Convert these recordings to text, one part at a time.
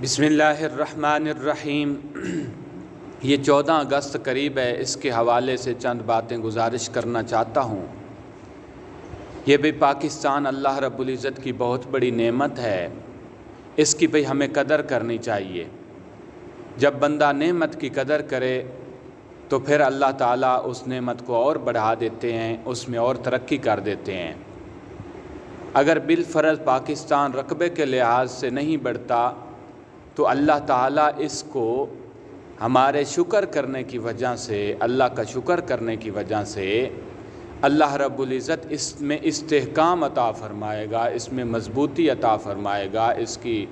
بسم اللہ الرحمن الرحیم۔ یہ 14 اگست قریب ہے، اس کے حوالے سے چند باتیں گزارش کرنا چاہتا ہوں۔ یہ بھی پاکستان اللہ رب العزت کی بہت بڑی نعمت ہے، اس کی بھی ہمیں قدر کرنی چاہیے۔ جب بندہ نعمت کی قدر کرے تو پھر اللہ تعالیٰ اس نعمت کو اور بڑھا دیتے ہیں، اس میں اور ترقی کر دیتے ہیں۔ اگر بالفرض پاکستان رقبے کے لحاظ سے نہیں بڑھتا تو اللہ تعالیٰ اس کو ہمارے شکر کرنے کی وجہ سے، اللہ کا شکر کرنے کی وجہ سے اللہ رب العزت اس میں استحکام عطا فرمائے گا، اس میں مضبوطی عطا فرمائے گا، اس کی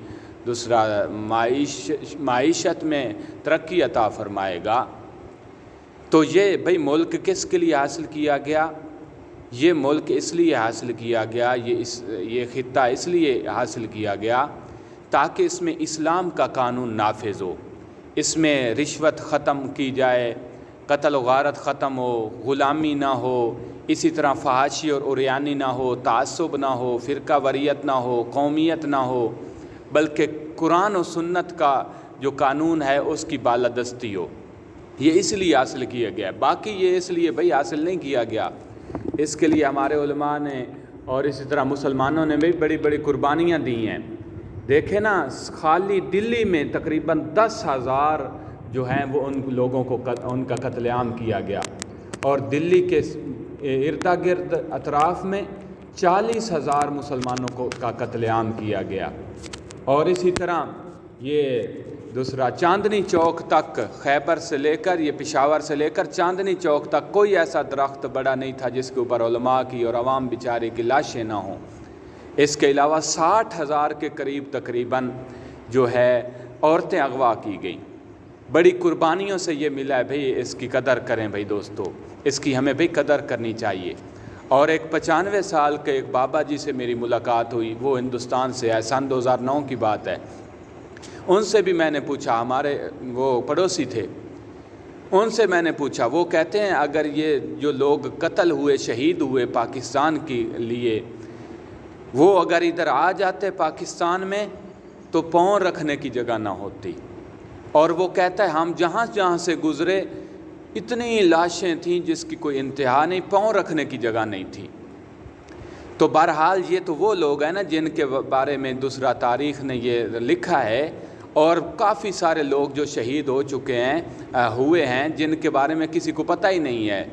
دوسرا معیشت میں ترقی عطا فرمائے گا۔ تو یہ بھئی ملک کس کے لیے حاصل کیا گیا؟ یہ ملک اس لیے حاصل کیا گیا، یہ خطہ اس لیے حاصل کیا گیا تاکہ اس میں اسلام کا قانون نافذ ہو، اس میں رشوت ختم کی جائے، قتل و غارت ختم ہو، غلامی نہ ہو، اسی طرح فحاشی اور عریانی نہ ہو، تعصب نہ ہو، فرقہ واریت نہ ہو، قومیت نہ ہو، بلکہ قرآن و سنت کا جو قانون ہے اس کی بالادستی ہو۔ یہ اس لیے حاصل کیا گیا، باقی یہ اس لیے بھئی حاصل نہیں کیا گیا، اس کے لیے ہمارے علماء نے اور اسی طرح مسلمانوں نے بھی بڑی بڑی قربانیاں دی ہیں۔ دیکھیں نا، خالی دلی میں تقریباً 10,000 جو ہیں وہ ان لوگوں کو ان کا قتل عام کیا گیا، اور دلی کے ارد گرد اطراف میں 40,000 مسلمانوں کا قتل عام کیا گیا۔ اور اسی طرح یہ دوسرا چاندنی چوک تک، خیبر سے لے کر، یہ پشاور سے لے کر چاندنی چوک تک کوئی ایسا درخت بڑا نہیں تھا جس کے اوپر علماء کی اور عوام بیچارے کی لاشیں نہ ہوں۔ اس کے علاوہ 60,000 کے قریب تقریباً جو ہے عورتیں اغوا کی گئیں۔ بڑی قربانیوں سے یہ ملا ہے، بھئی اس کی قدر کریں بھئی دوستو، اس کی ہمیں بھی قدر کرنی چاہیے۔ اور ایک 95 سال کے ایک بابا جی سے میری ملاقات ہوئی، وہ ہندوستان سے ہے، سن 2009 کی بات ہے۔ ان سے بھی میں نے پوچھا، ہمارے وہ پڑوسی تھے، ان سے میں نے پوچھا، وہ کہتے ہیں اگر یہ جو لوگ قتل ہوئے، شہید ہوئے پاکستان کے لیے، وہ اگر ادھر آ جاتے پاکستان میں تو پاؤں رکھنے کی جگہ نہ ہوتی۔ اور وہ کہتا ہے ہم جہاں جہاں سے گزرے اتنی لاشیں تھیں جس کی کوئی انتہا نہیں، پاؤں رکھنے کی جگہ نہیں تھی۔ تو بہرحال یہ تو وہ لوگ ہیں نا جن کے بارے میں دوسرا تاریخ نے یہ لکھا ہے، اور کافی سارے لوگ جو شہید ہو چکے ہیں، ہوئے ہیں، جن کے بارے میں کسی کو پتہ ہی نہیں ہے۔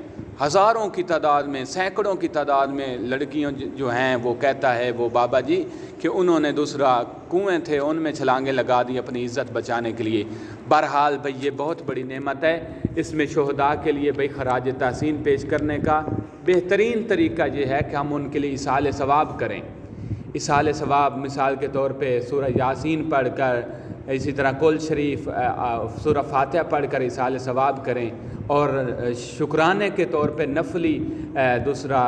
ہزاروں کی تعداد میں، سینکڑوں کی تعداد میں لڑکیوں جو ہیں، وہ کہتا ہے وہ بابا جی کہ انہوں نے دوسرا کنویں تھے ان میں چھلانگیں لگا دی اپنی عزت بچانے کے لیے۔ بہرحال بھئی یہ بہت بڑی نعمت ہے، اس میں شہداء کے لیے بھئی خراج تحسین پیش کرنے کا بہترین طریقہ یہ ہے کہ ہم ان کے لیے ایصال ثواب کریں۔ ایصال ثواب مثال کے طور پہ سورہ یاسین پڑھ کر، اسی طرح کل شریف، سورہ فاتحہ پڑھ کر ایصال ثواب کریں، اور شکرانے کے طور پہ نفلی دوسرا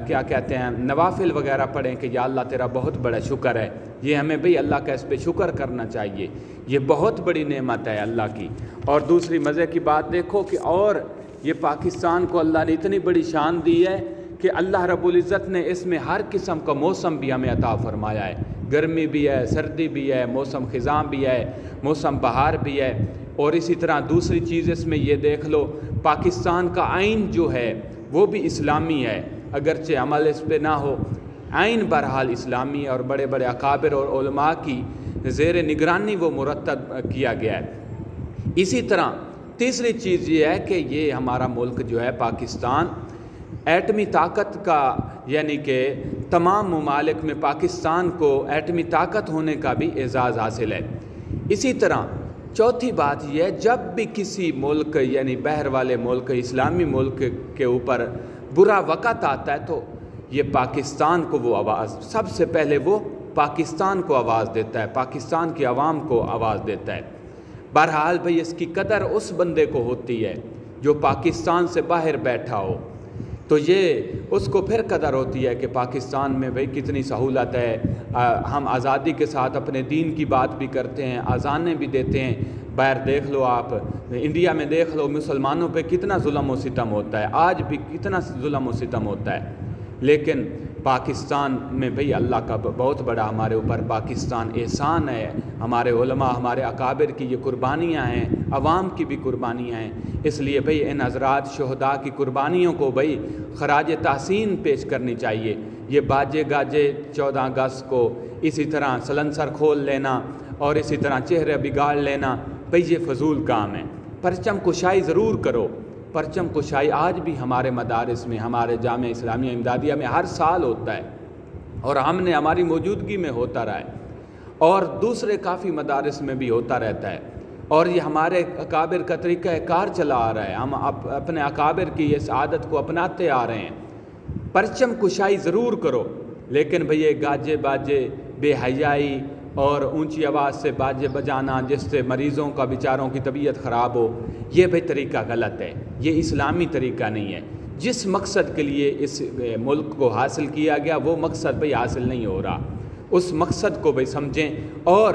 کیا کہتے ہیں نوافل وغیرہ پڑھیں کہ یا اللہ تیرا بہت بڑا شکر ہے۔ یہ ہمیں بھئی اللہ کا اس پہ شکر کرنا چاہیے، یہ بہت بڑی نعمت ہے اللہ کی۔ اور دوسری مزے کی بات دیکھو کہ اور یہ پاکستان کو اللہ نے اتنی بڑی شان دی ہے کہ اللہ رب العزت نے اس میں ہر قسم کا موسم بھی ہمیں عطا فرمایا ہے، گرمی بھی ہے، سردی بھی ہے، موسم خزاں بھی ہے، موسم بہار بھی ہے۔ اور اسی طرح دوسری چیز اس میں یہ دیکھ لو، پاکستان کا آئین جو ہے وہ بھی اسلامی ہے، اگرچہ عمل اس پہ نہ ہو، آئین بہرحال اسلامی ہے، اور بڑے بڑے اکابر اور علماء کی زیر نگرانی وہ مرتب کیا گیا ہے۔ اسی طرح تیسری چیز یہ ہے کہ یہ ہمارا ملک جو ہے پاکستان، ایٹمی طاقت کا، یعنی کہ تمام ممالک میں پاکستان کو ایٹمی طاقت ہونے کا بھی اعزاز حاصل ہے۔ اسی طرح چوتھی بات یہ ہے، جب بھی کسی ملک یعنی بحر والے ملک، اسلامی ملک کے اوپر برا وقت آتا ہے تو یہ پاکستان کو وہ آواز، سب سے پہلے وہ پاکستان کو آواز دیتا ہے، پاکستان کی عوام کو آواز دیتا ہے۔ بہرحال بھئی اس کی قدر اس بندے کو ہوتی ہے جو پاکستان سے باہر بیٹھا ہو، تو یہ اس کو پھر قدر ہوتی ہے کہ پاکستان میں بھئی کتنی سہولت ہے، ہم آزادی کے ساتھ اپنے دین کی بات بھی کرتے ہیں، اذانیں بھی دیتے ہیں۔ باہر دیکھ لو آپ، انڈیا میں دیکھ لو مسلمانوں پہ کتنا ظلم و ستم ہوتا ہے، آج بھی کتنا ظلم و ستم ہوتا ہے، لیکن پاکستان میں بھئی اللہ کا بہت بڑا ہمارے اوپر پاکستان احسان ہے، ہمارے علماء ہمارے اکابر کی یہ قربانیاں ہیں، عوام کی بھی قربانیاں ہیں، اس لیے بھئی ان حضرات شہداء کی قربانیوں کو بھئی خراج تحسین پیش کرنی چاہیے۔ یہ باجے گاجے 14 اگست کو اسی طرح سلنسر کھول لینا اور اسی طرح چہرے بگاڑ لینا بھئی یہ فضول کام ہے۔ پرچم کشائی ضرور کرو، پرچم کشائی آج بھی ہمارے مدارس میں، ہمارے جامعہ اسلامیہ امدادیہ میں ہر سال ہوتا ہے اور ہماری موجودگی میں ہوتا رہا ہے، اور دوسرے کافی مدارس میں بھی ہوتا رہتا ہے، اور یہ ہمارے اکابر کا طریقہ کار چلا آ رہا ہے، ہم اپنے اکابر کی اس عادت کو اپناتے آ رہے ہیں۔ پرچم کشائی ضرور کرو، لیکن بھئی یہ گاجے باجے، بے حیائی اور اونچی آواز سے باجے بجانا جس سے مریضوں کا بیچاروں کی طبیعت خراب ہو، یہ بھئی طریقہ غلط ہے، یہ اسلامی طریقہ نہیں ہے۔ جس مقصد کے لیے اس ملک کو حاصل کیا گیا وہ مقصد بھئی حاصل نہیں ہو رہا، اس مقصد کو بھئی سمجھیں، اور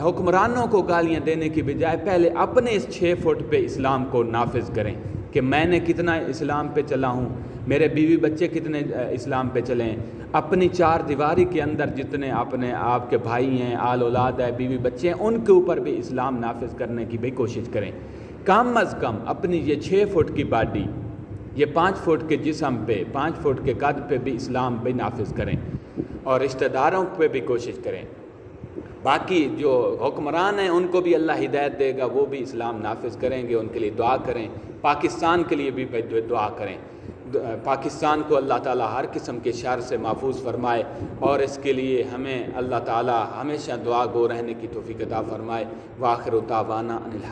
حکمرانوں کو گالیاں دینے کی بجائے پہلے اپنے اس 6 فٹ پہ اسلام کو نافذ کریں کہ میں نے کتنا اسلام پہ چلا ہوں، میرے بیوی بچے کتنے اسلام پہ چلیں، اپنی 4 دیواری کے اندر جتنے اپنے آپ کے بھائی ہیں، آل اولاد ہے، بیوی بچے ہیں، ان کے اوپر بھی اسلام نافذ کرنے کی بھی کوشش کریں۔ کم از کم اپنی یہ 6 فٹ کی باڈی، یہ 5 فٹ کے جسم پہ، 5 فٹ کے قد پہ بھی اسلام بھی نافذ کریں، اور رشتہ داروں پہ بھی کوشش کریں۔ باقی جو حکمران ہیں ان کو بھی اللہ ہدایت دے گا، وہ بھی اسلام نافذ کریں گے، ان کے لیے دعا کریں۔ پاکستان کے لیے بھی دعا کریں، پاکستان کو اللہ تعالیٰ ہر قسم کے شر سے محفوظ فرمائے، اور اس کے لیے ہمیں اللہ تعالیٰ ہمیشہ دعا گو رہنے کی توفیق عطا فرمائے۔ وآخر دعوانا